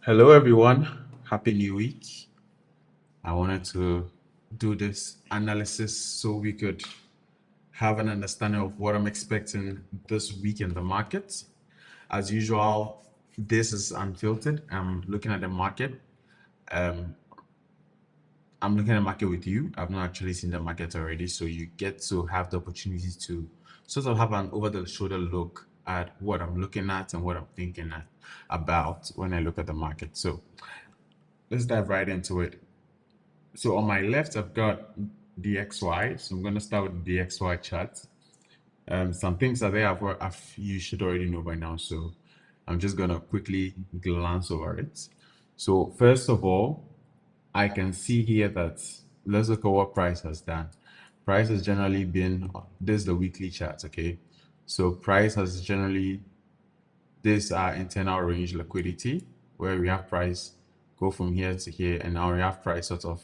Hello, everyone. Happy New Week. I wanted to do this analysis so we could have an understanding of what I'm expecting this week in the market. As usual, this is unfiltered. I'm looking at the market. Um, I'm looking at the market with you. I've not actually seen the market already, so you get to have the opportunity to sort of have an over-the-shoulder look at what I'm looking at and what I'm thinking about when I look at the market. So let's dive right into it. So on my left, I've got DXY. So I'm going to start with the DXY chart. Some things are there you should already know by now. So I'm just going to quickly glance over it. So first of all, I can see here that let's look at what price has done. Price has generally been, this is the weekly chart, okay? So price has generally, this internal range liquidity where we have price go from here to here, and now we have price sort of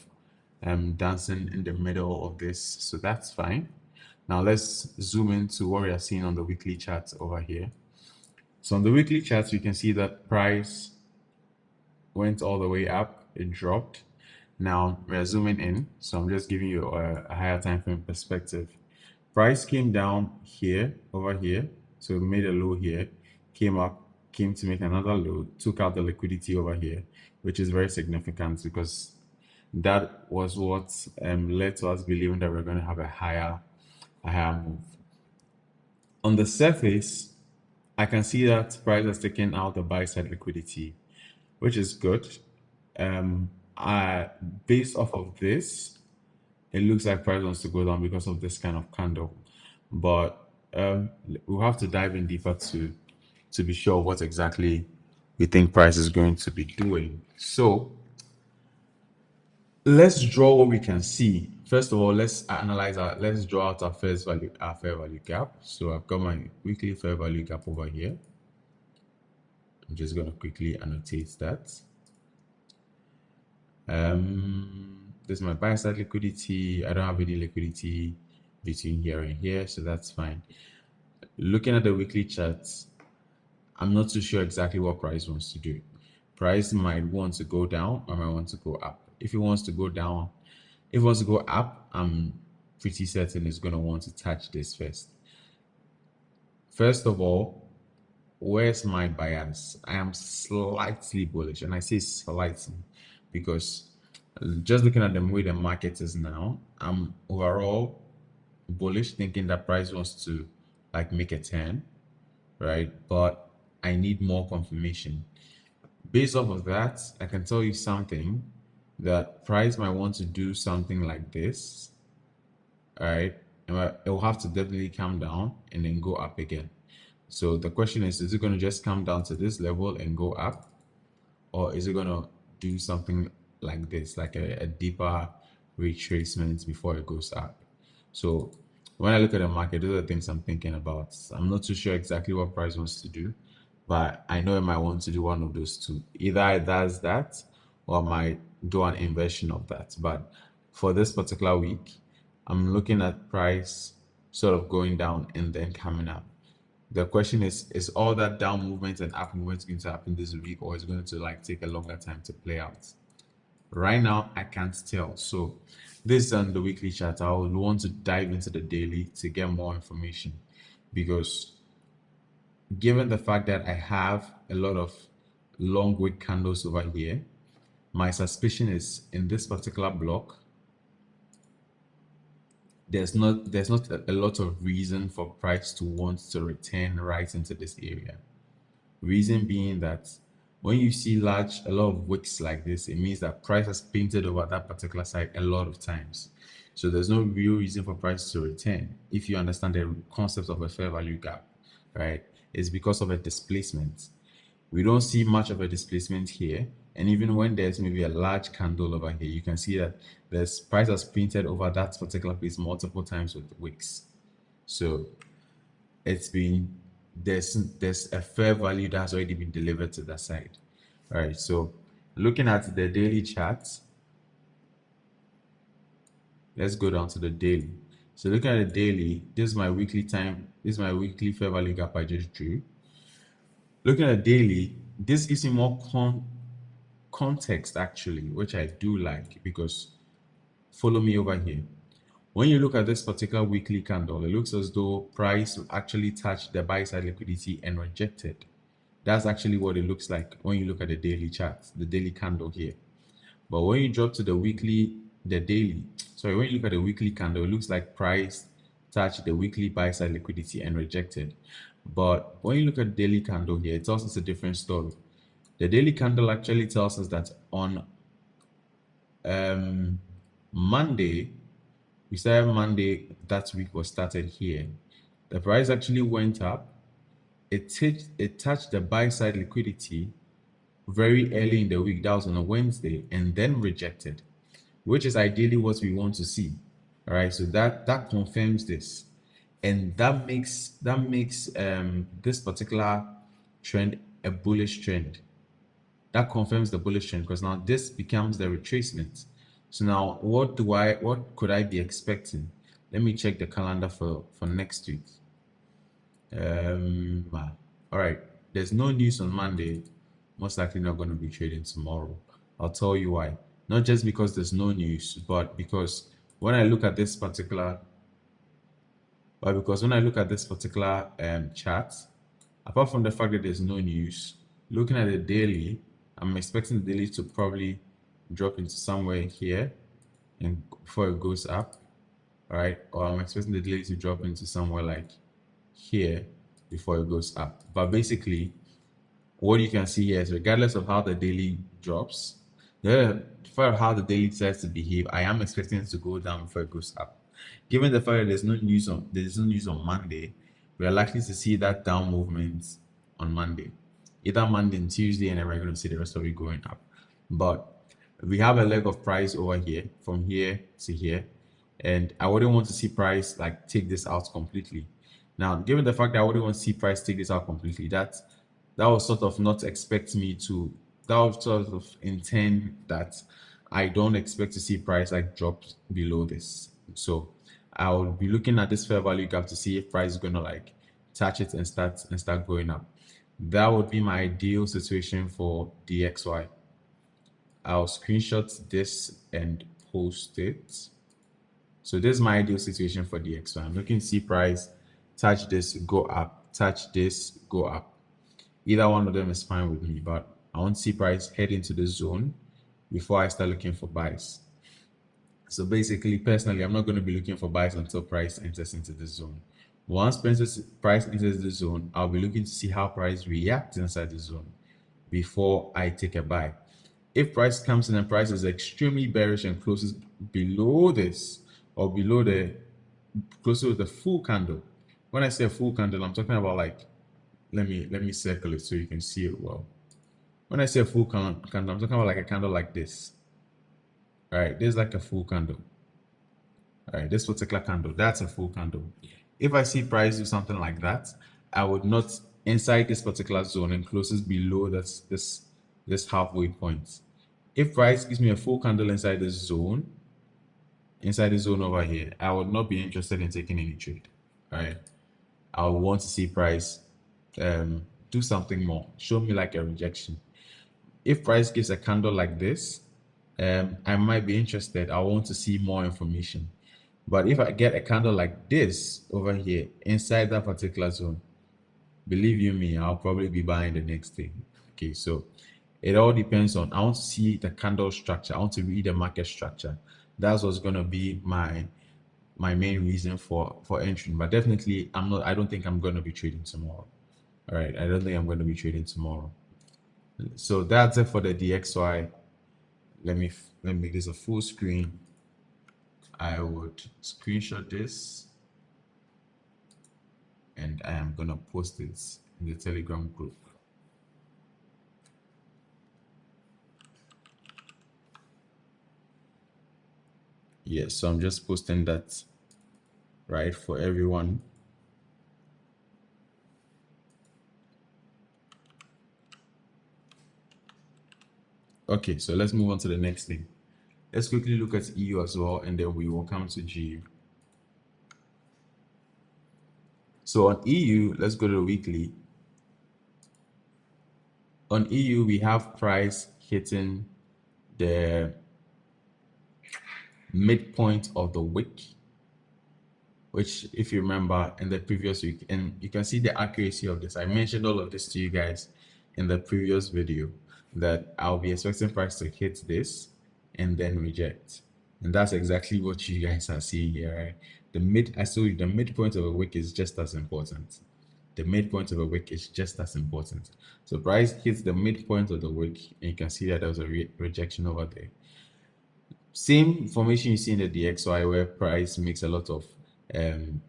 dancing in the middle of this, so that's fine. Now let's zoom into what we are seeing on the weekly chart over here. So on the weekly charts, you can see that price went all the way up, it dropped. Now we're zooming in, so I'm just giving you a higher time frame perspective. Price came down here, over here, so it made a low here, came up, came to make another low, took out the liquidity over here, which is very significant because that was what led to us believing that we're going to have a higher move. On the surface, I can see that price has taken out the buy side liquidity, which is good. Um, I based off of this, it looks like price wants to go down because of this kind of candle, but we'll have to dive in deeper to be sure what exactly we think price is going to be doing. So let's draw what we can see. First of all, let's draw out our fair value gap. So I've got my weekly fair value gap over here. I'm just going to quickly annotate that. This is my buy side liquidity. I don't have any liquidity between here and here, so that's fine. Looking at the weekly charts, I'm not too sure exactly what price wants to do. Price might want to go down or might want to go up. If it wants to go down, if it wants to go up, I'm pretty certain it's going to want to touch this first. First of all, where's my bias? I am slightly bullish, and I say slightly because just looking at the way the market is now, I'm overall bullish, thinking that price wants to like make a turn, right? But I need more confirmation. Based off of that, I can tell you something that price might want to do something like this, all right? It will have to definitely come down and then go up again. So the question is it going to just come down to this level and go up? Or is it going to do something like this, like a deeper retracement before it goes up? So when I look at the market, those are the things I'm thinking about. I'm not too sure exactly what price wants to do, but I know it might want to do one of those two. Either it does that or might do an inversion of that. But for this particular week, I'm looking at price sort of going down and then coming up. The question is all that down movement and up movement going to happen this week, or is it going to like take a longer time to play out? Right now, I can't tell. So this is on the weekly chart. I would want to dive into the daily to get more information because given the fact that I have a lot of long wick candles over here, my suspicion is in this particular block, there's not a lot of reason for price to want to return right into this area. Reason being that when you see a lot of wicks like this, it means that price has painted over that particular side a lot of times. So there's no real reason for price to return if you understand the concept of a fair value gap, right? It's because of a displacement. We don't see much of a displacement here. And even when there's maybe a large candle over here, you can see that this price has printed over that particular place multiple times with wicks. So it's been there's a fair value that's already been delivered to that side. All right. So looking at the daily charts, let's go down to the daily. So looking at the daily, this is my weekly time. This is my weekly fair value gap I just drew. Looking at daily, this gives me more context actually, which I do like, because follow me over here. When you look at this particular weekly candle, it looks as though price actually touched the buy side liquidity and rejected. That's actually what it looks like when you look at the daily chart, the daily candle here. But when you drop to the weekly, the daily, sorry, when you look at the weekly candle, it looks like price touched the weekly buy side liquidity and rejected. But when you look at the daily candle here, it tells us a different story. The daily candle actually tells us that on Monday, we started Monday, that week was started here. The price actually went up. It touched the buy side liquidity very early in the week. That was on a Wednesday, and then rejected, which is ideally what we want to see. All right, so that confirms this, and that makes this particular trend a bullish trend. That confirms the bullish trend, because now this becomes the retracement. So now what could I be expecting? Let me check the calendar for next week. All right, there's no news on Monday. Most likely not going to be trading tomorrow. I'll tell you why. Not just because there's no news, but because when I look at this particular chart, apart from the fact that there's no news, looking at the daily, I'm expecting the daily to probably drop into somewhere here and before it goes up. All right, or I'm expecting the daily to drop into somewhere like here before it goes up. But basically, what you can see here is, regardless of how the daily drops, for how the daily decides to behave, I am expecting it to go down before it goes up. Given the fact that there's no news on Monday, we are likely to see that down movement on Monday, either Monday and Tuesday, and then we're going to see the rest of it going up. But we have a leg of price over here, from here to here, and I wouldn't want to see price like take this out completely. Now, given the fact that I wouldn't want to see price take this out completely, that was sort of not expect me to, that was sort of intend that I don't expect to see price like drop below this. So I will be looking at this fair value gap to see if price is gonna like touch it and start going up. That would be my ideal situation for DXY. I'll screenshot this and post it. So this is my ideal situation for DXY. I'm looking to see price touch this, go up, touch this, go up. Either one of them is fine with me, but I want to see price head into the zone before I start looking for buys. So basically, personally, I'm not going to be looking for buys until price enters into the zone. Once price enters the zone, I'll be looking to see how price reacts inside the zone before I take a buy. If price comes in and price is extremely bearish and closes below this, or below the closer to the full candle. When I say a full candle, I'm talking about like, let me circle it so you can see it well. When I say a full candle, I'm talking about like a candle like this. All right, this is like a full candle. All right, this particular candle, that's a full candle. If I see price do something like that, I would not inside this particular zone and closes below this halfway point. If price gives me a full candle inside the zone over here, I would not be interested in taking any trade. All right, I would want to see price do something more, show me like a rejection. If price gives a candle like this, I might be interested. I want to see more information. But if I get a candle like this over here inside that particular zone, believe you me, I'll probably be buying the next thing. Okay, so it all depends on, I want to see the candle structure. I want to read the market structure. That's what's going to be my main reason for entering. But definitely, I don't think I'm going to be trading tomorrow. All right, I don't think I'm going to be trading tomorrow. So that's it for the DXY. Let me make this a full screen. I would screenshot this and I am gonna post it in the Telegram group. Yes, so I'm just posting that right for everyone. Okay, so let's move on to the next thing. Let's quickly look at EU as well, and then we will come to GU. So on EU, let's go to the weekly. On EU, we have price hitting the midpoint of the wick, which if you remember in the previous week, and you can see the accuracy of this. I mentioned all of this to you guys in the previous video, that I'll be expecting price to hit this and then reject. And that's exactly what you guys are seeing here, right? I told you the midpoint of a wick is just as important. The midpoint of a wick is just as important. So price hits the midpoint of the wick, and you can see that there was a rejection over there. Same formation you see in the DXY, where price makes a lot of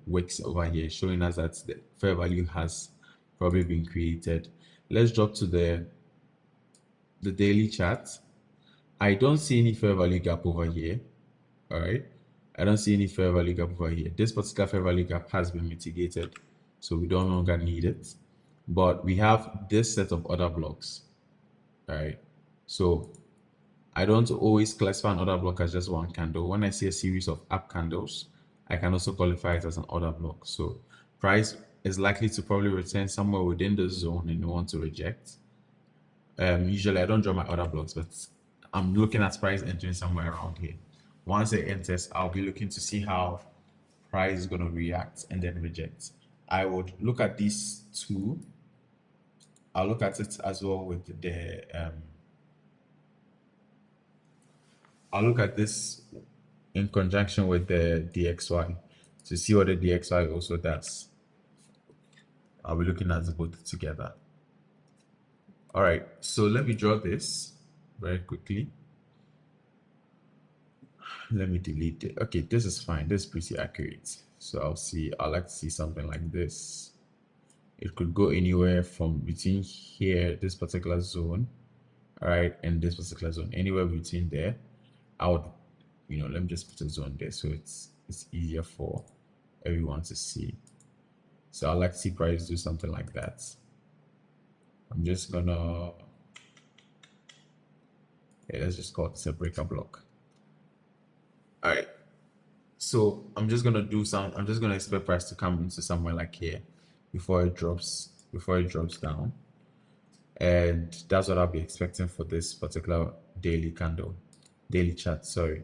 wicks over here, showing us that the fair value has probably been created. Let's drop to the daily chart. I don't see any fair value gap over here. All right, I don't see any fair value gap over here. This particular fair value gap has been mitigated, so we no longer need it. But we have this set of other blocks. All right, so I don't always classify an order block as just one candle. When I see a series of up candles, I can also qualify it as an order block. So price is likely to probably return somewhere within the zone and you want to reject. Usually I don't draw my order blocks, but I'm looking at price entering somewhere around here. Once it enters, I'll be looking to see how price is going to react and then reject. I would look at these two. I'll look at it as well with the I'll look at this in conjunction with the DXY to see what the DXY also does. I'll be looking at both together. All right, so let me draw this very quickly. Let me delete it. Okay, this is fine. This is pretty accurate. So I like to see something like this. It could go anywhere from between here, this particular zone, all right, and this particular zone, anywhere between there. I would, let me just put a zone there so it's easier for everyone to see. So I like to see price do something like that. I'm just gonna, let's just call it a breaker block. All right. So I'm just gonna expect price to come into somewhere like here before it drops down. And that's what I'll be expecting for this particular daily chart, sorry.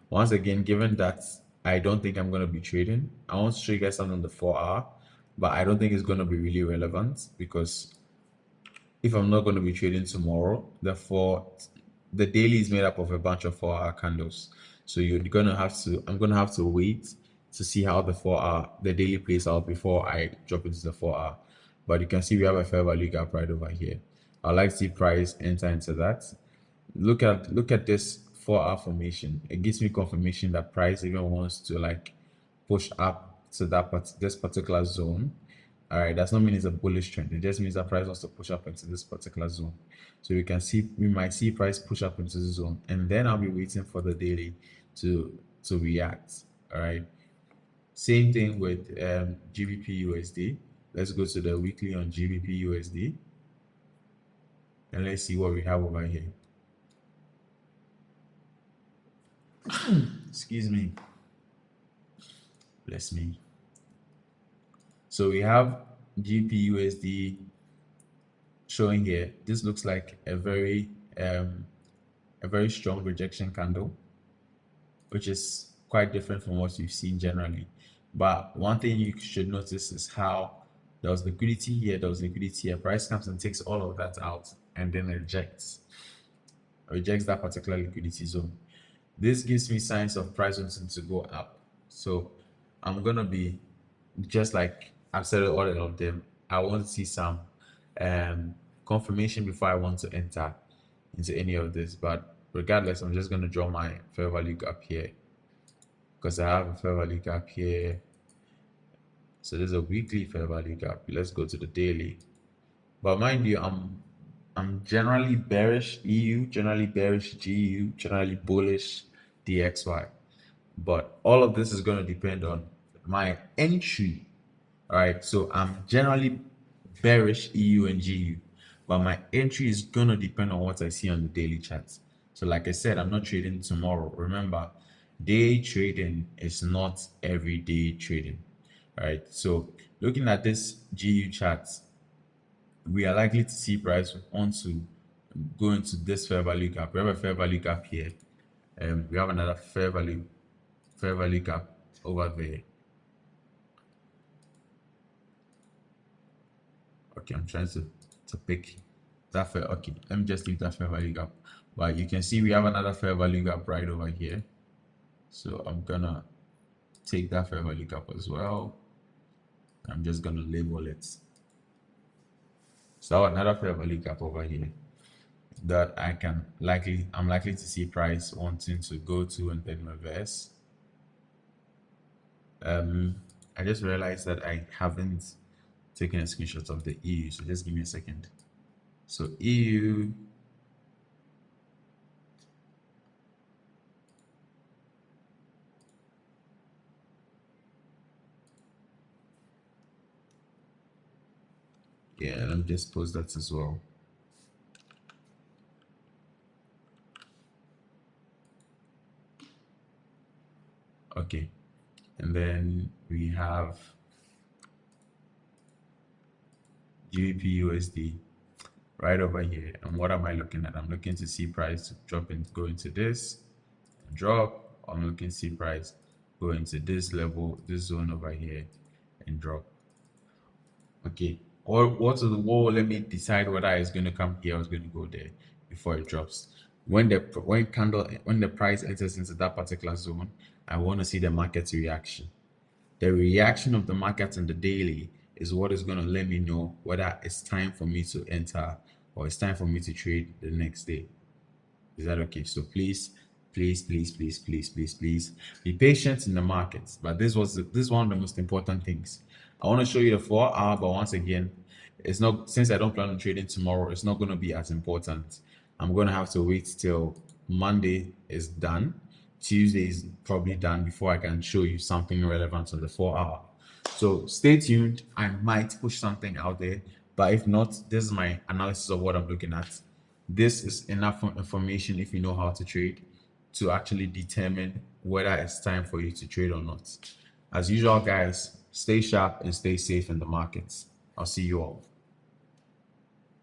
Once again, given that I don't think I'm going to be trading, I want to show you guys something on the 4-hour, but I don't think it's going to be really relevant, because if I'm not going to be trading tomorrow, therefore the daily is made up of a bunch of 4-hour candles. So I'm going to have to wait to see how the daily plays out before I drop into the 4-hour. But you can see we have a fair value gap right over here. I'd like to see price enter into that. Look at this 4-hour formation. It gives me confirmation that price even wants to like push up to this particular zone. All right, that's not mean it's a bullish trend. It just means that price wants to push up into this particular zone. So we might see price push up into the zone, and then I'll be waiting for the daily to react. All right, same thing with GBP USD. Let's go to the weekly on GBP USD, and let's see what we have over here. Excuse me. Bless me. So we have GBP USD showing here. This looks like a very strong rejection candle, which is quite different from what you've seen generally. But one thing you should notice is how there was liquidity here, there was liquidity here. Price comes and takes all of that out and then rejects that particular liquidity zone. This gives me signs of price wanting to go up. So I'm gonna be, just like I've said all of them, I want to see some confirmation before I want to enter into any of this. But regardless, I'm just gonna draw my fair value gap here, because I have a fair value gap here. So there's a weekly fair value gap. Let's go to the daily. But mind you, I'm generally bearish EU, generally bearish GU, generally bullish DXY. But all of this is going to depend on my entry. All right, so I'm generally bearish EU and GU, but my entry is going to depend on what I see on the daily charts. So like I said, I'm not trading tomorrow. Remember, day trading is not everyday trading. All right, so looking at this GU chart, we are likely to see price want to go into this fair value gap. We have a fair value gap here, and we have another fair value gap over there. Okay, I'm trying to pick that fair. Okay, let me just leave that fair value gap. But you can see we have another fair value gap right over here. So I'm gonna take that fair value gap as well. I'm just gonna label it. So another fair value gap over here that I'm likely to see price wanting to go to and then reverse. I just realized that I haven't taken a screenshot of the EU, so just give me a second. So EU, yeah, let me just post that as well. Okay, and then we have GBP USD right over here. And what am I looking at? I'm looking to see price drop and go into this, drop. I'm looking to see price go into this level, this zone over here, and drop. Okay, or what to the wall? Let me decide whether it's going to come here or it's going to go there before it drops. When the price enters into that particular zone, I want to see the market's reaction. The reaction of the market in the daily is what is going to let me know whether it's time for me to enter or it's time for me to trade the next day. Is that okay? So please be patient in the markets. But this is one of the most important things. I want to show you the 4 hour, but once again, it's not, since I don't plan on trading tomorrow, it's not going to be as important. I'm going to have to wait till Monday is done. Tuesday is probably done before I can show you something relevant on the 4 hour. So stay tuned. I might push something out there, but if not, this is my analysis of what I'm looking at. This is enough information if you know how to trade to actually determine whether it's time for you to trade or not. As usual, guys, stay sharp and stay safe in the markets. I'll see you all.